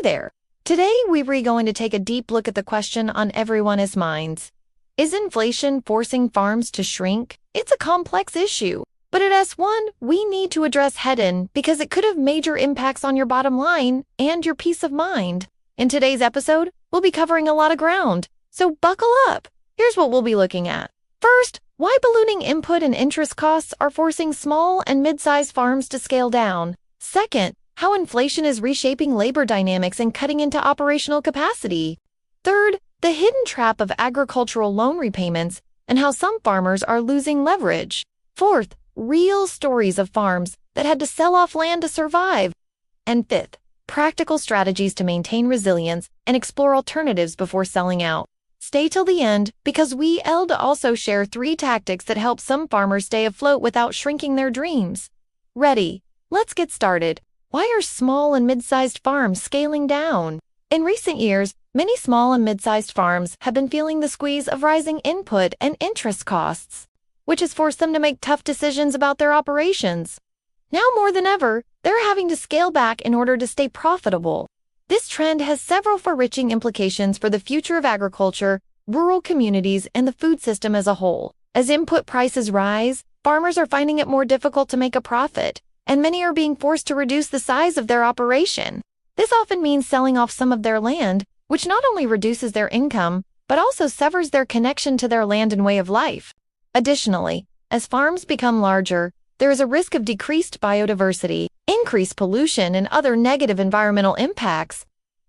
there! Today we're going to take a deep look at the question on everyone's minds. Is inflation forcing farms to shrink? It's a complex issue, but it is one we need to address head-on because it could have major impacts on your bottom line and your peace of mind. In today's episode, we'll be covering a lot of ground, so buckle up. Here's what we'll be looking at. First, why ballooning input and interest costs are forcing small and mid-sized farms to scale down. Second, how inflation is reshaping labor dynamics and cutting into operational capacity. Third, the hidden trap of agricultural loan repayments and how some farmers are losing leverage. Fourth, real stories of farms that had to sell off land to survive. And fifth, practical strategies to maintain resilience and explore alternatives before selling out. Stay till the end because we'll also share 3 tactics that help some farmers stay afloat without shrinking their dreams. Ready? Let's get started. Why are small and mid-sized farms scaling down? In recent years, many small and mid-sized farms have been feeling the squeeze of rising input and interest costs, which has forced them to make tough decisions about their operations. Now more than ever, they're having to scale back in order to stay profitable. This trend has several far-reaching implications for the future of agriculture, rural communities, and the food system as a whole. As input prices rise, farmers are finding it more difficult to make a profit, and many are being forced to reduce the size of their operation. This often means selling off some of their land, which not only reduces their income, but also severs their connection to their land and way of life. Additionally, as farms become larger, there is a risk of decreased biodiversity, increased pollution, and other negative environmental impacts.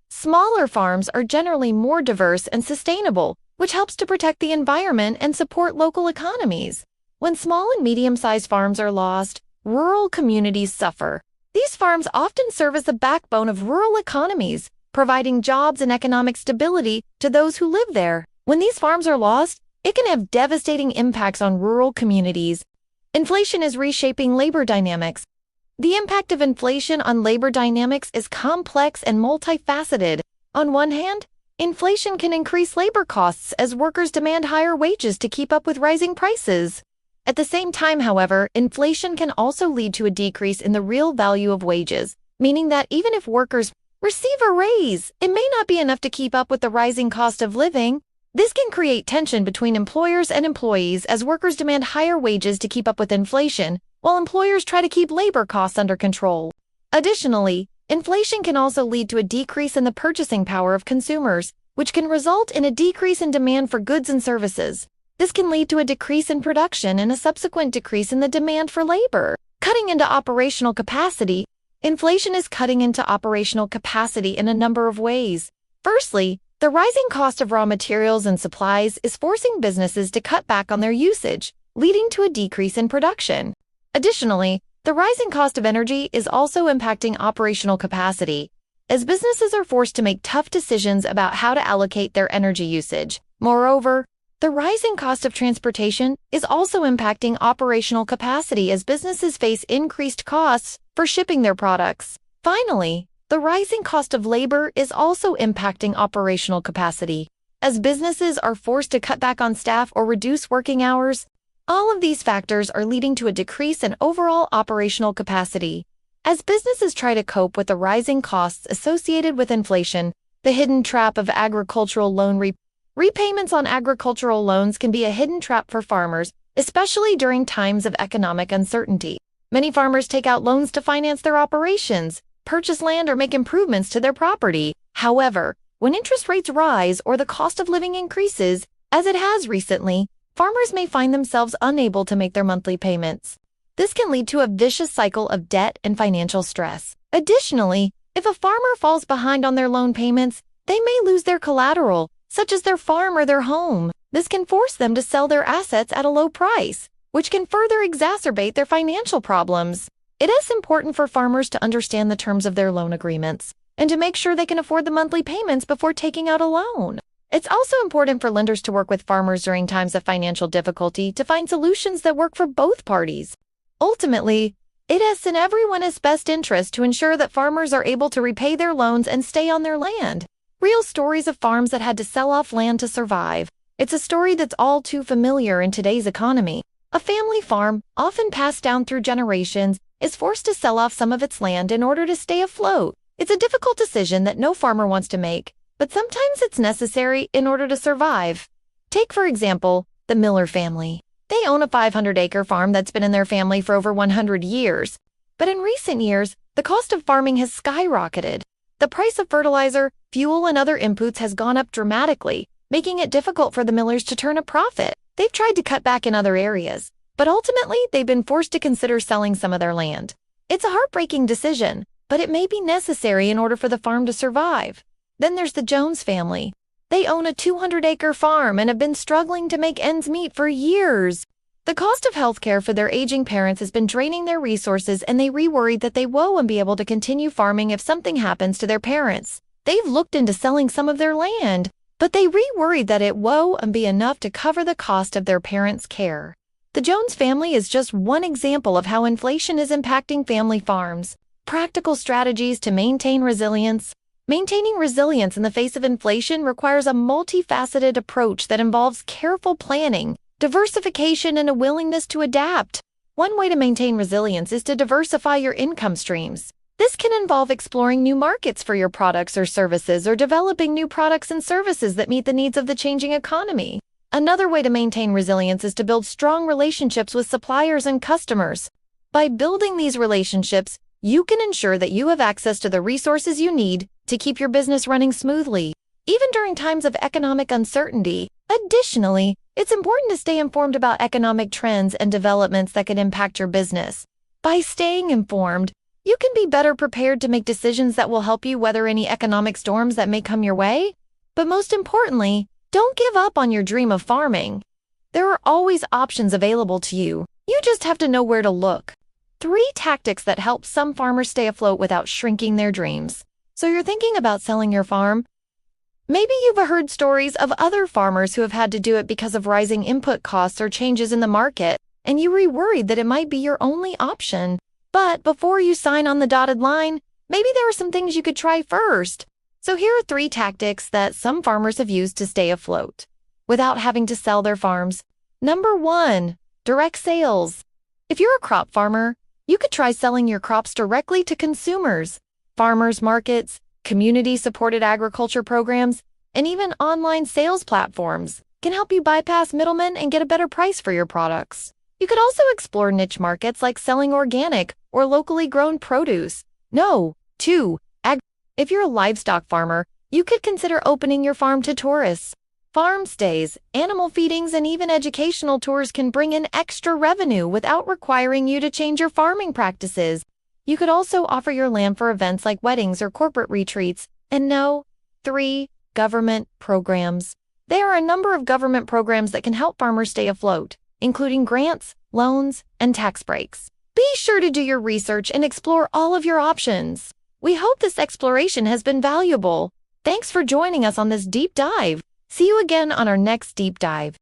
Smaller farms are generally more diverse and sustainable, which helps to protect the environment and support local economies. When small and medium-sized farms are lost, rural communities suffer. These farms often serve as the backbone of rural economies, providing jobs and economic stability to those who live there. When these farms are lost, it can have devastating impacts on rural communities. Inflation is reshaping labor dynamics. The impact of inflation on labor dynamics is complex and multifaceted. On one hand, inflation can increase labor costs as workers demand higher wages to keep up with rising prices. At the same time, however, inflation can also lead to a decrease in the real value of wages, meaning that even if workers receive a raise, it may not be enough to keep up with the rising cost of living. This can create tension between employers and employees as workers demand higher wages to keep up with inflation, while employers try to keep labor costs under control. Additionally, inflation can also lead to a decrease in the purchasing power of consumers, which can result in a decrease in demand for goods and services. This can lead to a decrease in production and a subsequent decrease in the demand for labor. Cutting into operational capacity. Inflation is cutting into operational capacity in a number of ways. Firstly, the rising cost of raw materials and supplies is forcing businesses to cut back on their usage, leading to a decrease in production. Additionally, the rising cost of energy is also impacting operational capacity, as businesses are forced to make tough decisions about how to allocate their energy usage. Moreover, the rising cost of transportation is also impacting operational capacity as businesses face increased costs for shipping their products. Finally, the rising cost of labor is also impacting operational capacity, as businesses are forced to cut back on staff or reduce working hours. All of these factors are leading to a decrease in overall operational capacity. As businesses try to cope with the rising costs associated with inflation, the hidden trap of agricultural loan repayments on agricultural loans can be a hidden trap for farmers, especially during times of economic uncertainty. Many farmers take out loans to finance their operations, purchase land, or make improvements to their property. However, when interest rates rise or the cost of living increases, as it has recently, farmers may find themselves unable to make their monthly payments. This can lead to a vicious cycle of debt and financial stress. Additionally, if a farmer falls behind on their loan payments, they may lose their collateral, such as their farm or their home. This can force them to sell their assets at a low price, which can further exacerbate their financial problems. It is important for farmers to understand the terms of their loan agreements and to make sure they can afford the monthly payments before taking out a loan. It's also important for lenders to work with farmers during times of financial difficulty to find solutions that work for both parties. Ultimately, it is in everyone's best interest to ensure that farmers are able to repay their loans and stay on their land. Real stories of farms that had to sell off land to survive. It's a story that's all too familiar in today's economy. A family farm, often passed down through generations, is forced to sell off some of its land in order to stay afloat. It's a difficult decision that no farmer wants to make, but sometimes it's necessary in order to survive. Take, for example, the Miller family. They own a 500-acre farm that's been in their family for over 100 years. But in recent years, the cost of farming has skyrocketed. The price of fertilizer, fuel, and other inputs has gone up dramatically, making it difficult for the Millers to turn a profit. They've tried to cut back in other areas, but ultimately they've been forced to consider selling some of their land. It's a heartbreaking decision, but it may be necessary in order for the farm to survive. Then there's the Jones family. They own a 200-acre farm and have been struggling to make ends meet for years. The cost of healthcare for their aging parents has been draining their resources, and they worried that they won't be able to continue farming if something happens to their parents. They've looked into selling some of their land, but they worried that it won't be enough to cover the cost of their parents' care. The Jones family is just one example of how inflation is impacting family farms. Practical strategies to maintain resilience. Maintaining resilience in the face of inflation requires a multifaceted approach that involves careful planning, diversification, and a willingness to adapt. One way to maintain resilience is to diversify your income streams. This can involve exploring new markets for your products or services, or developing new products and services that meet the needs of the changing economy. Another way to maintain resilience is to build strong relationships with suppliers and customers. By building these relationships, you can ensure that you have access to the resources you need to keep your business running smoothly, even during times of economic uncertainty. Additionally, it's important to stay informed about economic trends and developments that could impact your business. By staying informed, you can be better prepared to make decisions that will help you weather any economic storms that may come your way. But most importantly, don't give up on your dream of farming. There are always options available to you. You just have to know where to look. 3 tactics that help some farmers stay afloat without shrinking their dreams. So you're thinking about selling your farm? Maybe you've heard stories of other farmers who have had to do it because of rising input costs or changes in the market, and you were worried that it might be your only option. But before you sign on the dotted line, maybe there are some things you could try first. So here are 3 tactics that some farmers have used to stay afloat without having to sell their farms. Number 1, direct sales. If you're a crop farmer, you could try selling your crops directly to consumers. Farmers markets, community-supported agriculture programs, and even online sales platforms can help you bypass middlemen and get a better price for your products. You could also explore niche markets like selling organic or locally grown produce. 2, if you're a livestock farmer, you could consider opening your farm to tourists. Farm stays, animal feedings, and even educational tours can bring in extra revenue without requiring you to change your farming practices. You could also offer your land for events like weddings or corporate retreats. And 3, government programs. There are a number of government programs that can help farmers stay afloat, including grants, loans, and tax breaks. Be sure to do your research and explore all of your options. We hope this exploration has been valuable. Thanks for joining us on this deep dive. See you again on our next deep dive.